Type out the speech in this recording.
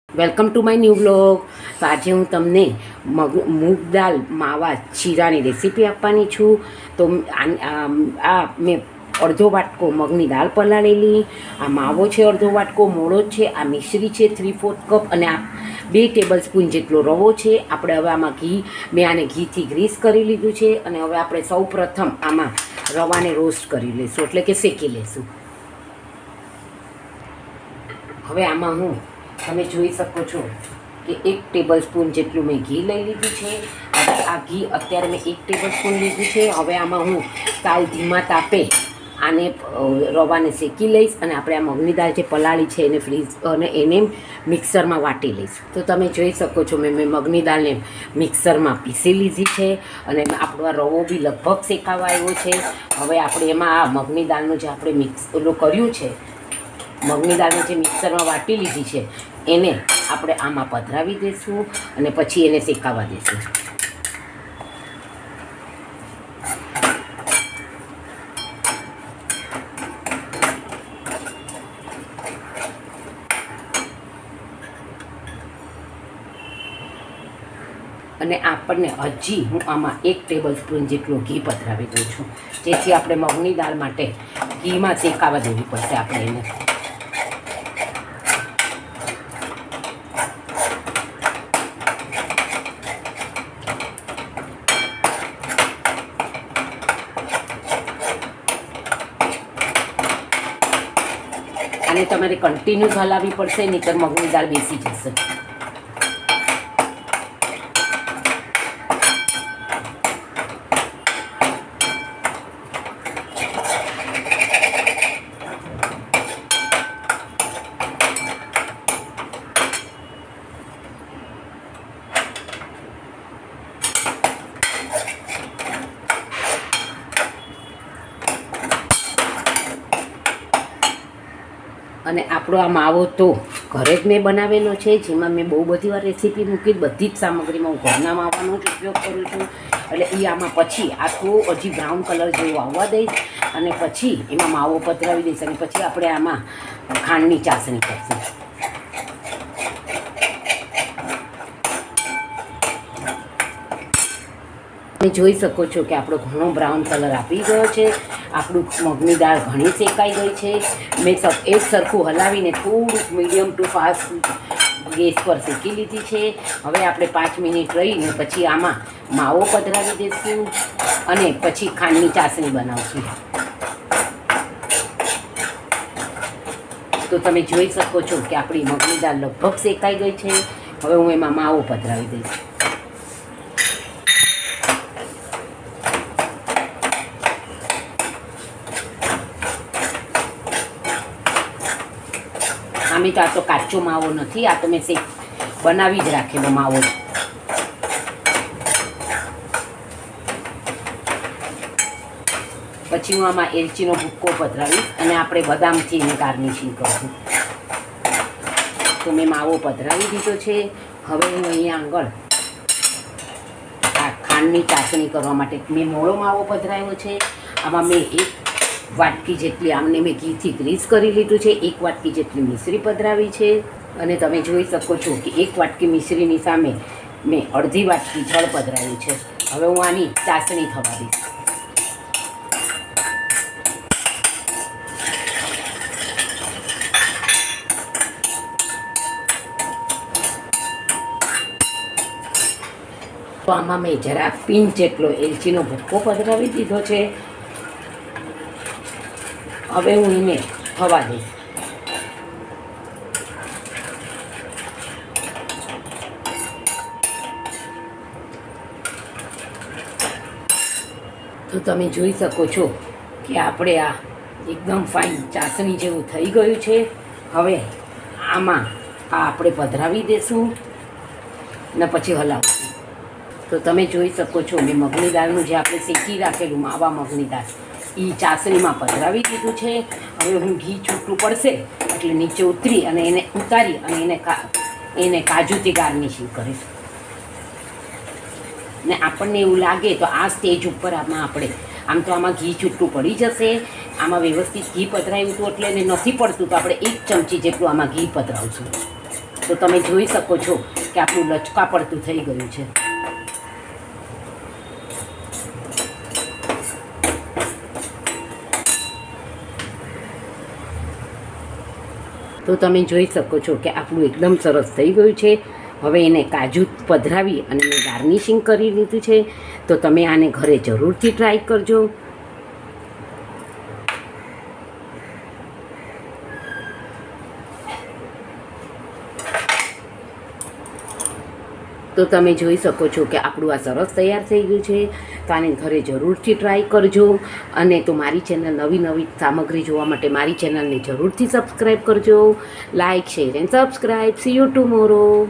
Welcome to my new blog. તો આજે હું તમને મૂગ દાળ માવા શીરાની રેસીપી આપવાની છું. તો આ મેં અડધો વાટકો મગની દાળ પલાળેલી, આ માવો છે અડધો વાટકો મોળો જ છે, આ મિશ્રી છે 3/4 કપ, અને આ 2 ટેબલ સ્પૂન જેટલો રવો છે. આપણે હવે આમાં ઘી, મેં આને ઘીથી ગ્રીસ કરી લીધું છે. અને હવે આપણે સૌ પ્રથમ આમાં રવાને રોસ્ટ કરી લઈશું, એટલે કે શેકી લઈશું. હવે આમાં તમે જોઈ શકો છો કે 1 ટેબલ સ્પૂન જેટલું મેં ઘી લઈ લીધું છે. હવે આ ઘી અત્યારે મેં 1 ટેબલ સ્પૂન લીધું છે. હવે આમાં હું સાવ ધીમા તાપે આને રવાને શેકી લઈશ, અને આપણે આ મગની દાળ જે પલાળી છે એને અને એને મિક્સરમાં વાટી લઈશ. તો તમે જોઈ શકો છો મેં મગની દાળને મિક્સરમાં પીસી લીધી છે, અને આપણો આ રવો બી લગભગ શેકાવા આવ્યો છે. હવે આપણે એમાં આ મગની દાળનું જે આપણે મિક્સ કર્યું છે, મગની દાળને જે મિક્સરમાં વાટી લીધી છે એને આપણે આમાં પધરાવી દઈશું, અને પછી એને શેકાવા દઈશું. અને આપણને હજી હું આમાં 1 ટેબલ સ્પૂન જેટલું ઘી પધરાવી દઉં છું, જેથી આપણે મગની દાળ માટે ઘીમાં શેકાવા દેવી પડશે આપણે એને. અને તમારે કન્ટિન્યુ હલાવવી પડશે, નહીંતર મગની દાળ બેસી જશે. અને આપણો આ માવો તો ઘરે જ મેં બનાવેલો છે, જેમાં મેં બહુ બધી વાર રેસીપી મૂકી. બધી જ સામગ્રીમાં હું ઘરના માવાનો જ ઉપયોગ કરું છું. એટલે એ આમાં પછી આ તો હજી બ્રાઉન કલર જેવું આવવા દઈશ, અને પછી એમાં માવો પધરાવી દઈશ, અને પછી આપણે આમાં ખાંડની ચાસણી કરશું. તમે જોઈ શકો છો કે આપણો ઘણો બ્રાઉન કલર આપી ગયો છે. આપણું મગની દાળ ઘણી શેકાઈ ગઈ છે. મેં એક સરખું હલાવીને થોડુંક મીડિયમ ટુ ફાસ્ટ ગેસ પર શેકી લીધી છે. હવે આપણે 5 મિનિટ રહીને પછી આમાં માવો પધરાવી દઈશું, અને પછી ખાંડની ચાસણી બનાવશું. તો તમે જોઈ શકો છો કે આપણી મગની દાળ લગભગ શેકાઈ ગઈ છે. હવે હું એમાં માવો પધરાવી દઈશ. આમે તો આ તો કાચો માવો નથી, આ તો મેં બનાવી જ રાખેલો માવો. પછી હું આમાં એલચીનો ભૂક્કો પધરાવીશ, અને આપણે બદામથી એને ગાર્નિશિંગ કરીશું. તો મેં માવો પધરાવી દીધો છે. હવે હું અહીંયા આગળ આ ખાંડની ચાસણી કરવા માટે મેં મોળો માવો પધરાવ્યો છે. આમાં મેં 1 વાટકી જેટલી આમને મેં ઘીથી ગ્રીસ કરી લીધું છે. 1 વાટકી જેટલી મિશ્રી પધરાવી છે. અને તમે જોઈ શકો છો કે 1 વાટકી મિશ્રીની સામે મેં અડધી વાટકી જળ પધરાવ્યું છે. હવે હું આની ચાસણી થવા દઈશ. તો આમાં મેં જરા પિંચ જેટલો એલચીનો ભૂક્કો પધરાવી દીધો છે. હવે હું એને થવા દઈશ. તો તમે જોઈ શકો છો કે આપણે આ એકદમ ફાઇન ચાસણી જેવું થઈ ગયું છે. હવે આમાં આ આપણે પધરાવી દઈશું, ને પછી હલાવશું. તો તમે જોઈ શકો છો મેં મગની દાળનું જે આપણે શેકી રાખેલું માવા મગની દાળ એ ચાસણીમાં પધરાવી દીધું છે. હવે હું ઘી છૂટું પડશે એટલે નીચે ઉતરી અને એને ઉતારી અને એને કાજુથી ગાર્નિશિંગ કરીશ. ને આપણને એવું લાગે તો આ સ્ટેજ ઉપર આપણે આમ તો આમાં ઘી છૂટું પડી જશે. આમાં વ્યવસ્થિત ઘી પધરાવ્યું હતું એટલે એને નથી પડતું, તો આપણે 1 ચમચી જેટલું આમાં ઘી પધરાવશું. તો તમે જોઈ શકો છો કે આપણું લચકા પડતું થઈ ગયું છે. તો તમે જોઈ શકો છો કે આપણું એકદમ સરસ થઈ ગયું છે. હવે એને કાજુ પધરાવી અને મેં ગાર્નિશિંગ કરી લીધું છે. તો તમે આને ઘરે જરૂરથી ટ્રાય કરજો. તો તમે જોઈ શકો છો કે આપણું આ સરસ તૈયાર થઈ ગયું છે. તો આને ઘરે જરૂરથી ટ્રાય કરજો. અને તો મારી ચેનલ નવી સામગ્રી જોવા માટે મારી ચેનલને જરૂરથી સબસ્ક્રાઈબ કરજો. Like, share and subscribe. C you tomorrow.